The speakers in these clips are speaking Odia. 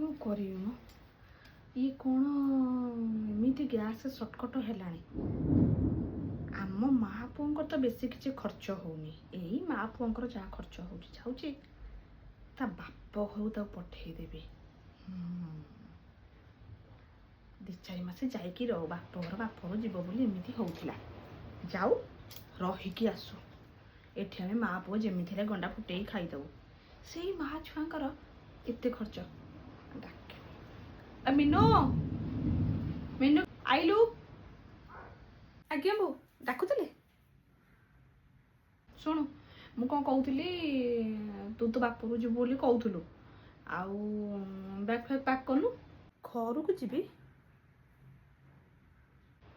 କ'ଣ କରିବି ମ ଇଏ କ'ଣ ଏମିତି ଗ୍ୟାସ୍ ସଟକଟ ହେଲାଣି। ଆମ ମା ପୁଅଙ୍କର ତ ବେଶୀ କିଛି ଖର୍ଚ୍ଚ ହେଉନି, ଏଇ ମା ପୁଅଙ୍କର ଯାହା ଖର୍ଚ୍ଚ ହେଉଛି ଯାଉଛି ତା ବାପ ଘରୁ ତାକୁ ପଠେଇଦେବି। 2-4 ମାସ ଯାଇକି ରହୁ, ବାପ ଘର ଯିବ ବୋଲି ଏମିତି ହେଉଥିଲା। ଯାଉ ରହିକି ଆସୁ, ଏଠି ଆମେ ମା ପୁଅ ଯେମିତି ହେଲେ ଗଣ୍ଡା ଫୁଟେଇ ଖାଇଦେବୁ। ସେଇ ମା ଛୁଆଙ୍କର ଏତେ ଖର୍ଚ୍ଚ। ମିନୁ ମିନୁ ଆଇଲୁ। ଆଜ୍ଞା ବୋଉ ଡାକୁଥିଲେ। ଶୁଣୁ ମୁଁ କ'ଣ କହୁଥିଲି, ତୁ ତ ବାପରୁ ଯିବୁ ବୋଲି କହୁଥିଲୁ, ଆଉ ବ୍ୟାଗ୍ ଫ୍ୟାଗ୍ ପ୍ୟାକ୍ କଲୁ? ଘରକୁ ଯିବି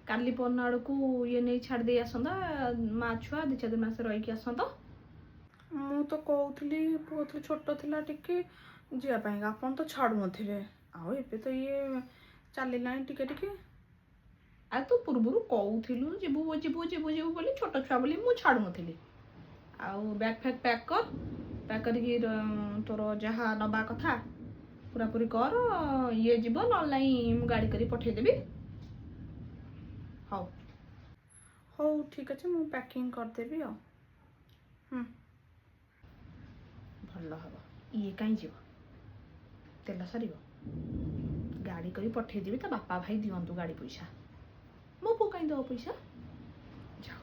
କାଲି ପରଦିନ ଆଡ଼କୁ ଇଏ ନେଇ ଛାଡ଼ି ଦେଇ ଆସନ୍ତା, ମା ଛୁଆ 2-4 ମାସ ରହିକି ଆସନ୍ତ। ମୁଁ ତ କହୁଥିଲି ପୁଅ ତ ଛୋଟ ଥିଲା ଟିକେ ଯିବା ପାଇଁ, ଆପଣ ତ ଛାଡ଼ୁନଥିଲେ, ଆଉ ଏବେ ତ ଇଏ ଚାଲିଲାଣି ଟିକେ ଟିକେ। ଆଉ ତୁ ପୂର୍ବରୁ କହୁଥିଲୁ ଯିବୁ ବୋଲି, ଛୋଟ ଛୁଆ ବୋଲି ମୁଁ ଛାଡ଼ୁନଥିଲି। ଆଉ ବ୍ୟାଗ୍ ଫ୍ୟାଗ୍ ପ୍ୟାକ୍ କର, ପ୍ୟାକ୍ କରିକି ତୋର ଯାହା ନେବା କଥା ପୁରାପୁରି କର। ଇଏ ଯିବ, ନହେଲେ ନାହିଁ ମୁଁ ଗାଡ଼ି କରି ପଠେଇଦେବି। ହଉ ହଉ ଠିକ୍ ଅଛି, ମୁଁ ପ୍ୟାକିଂ କରିଦେବି ଆଉ। ଭଲ ହେବ। ଇଏ କାହିଁ ଯିବ, ତେଲ ସରିବ, ଗାଡ଼ି କରି ପଠେଇଦେବି। ତା ବାପା ଭାଇ ଦିଅନ୍ତୁ ଗାଡ଼ି ପଇସା, ମୋ ପୁଅ କାହିଁ ଦେବ ପଇସା। ଯାଉ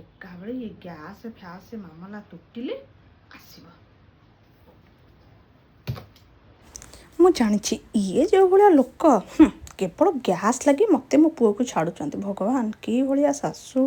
ଏକାବେଳେ ଇଏ ଗ୍ୟାସ୍ ଫ୍ୟାସ୍ ମାମଲା ତୁଟିଲେ ଆସିବ। ମୁଁ ଜାଣିଛି ଇଏ ଯେଉଁ ଭଳିଆ ଲୋକ, କେବଳ ଗ୍ୟାସ୍ ଲାଗି ମୋତେ ମୋ ପୁଅକୁ ଛାଡ଼ୁଛନ୍ତି। ଭଗବାନ କି ଭଳିଆ ଶାଶୁ।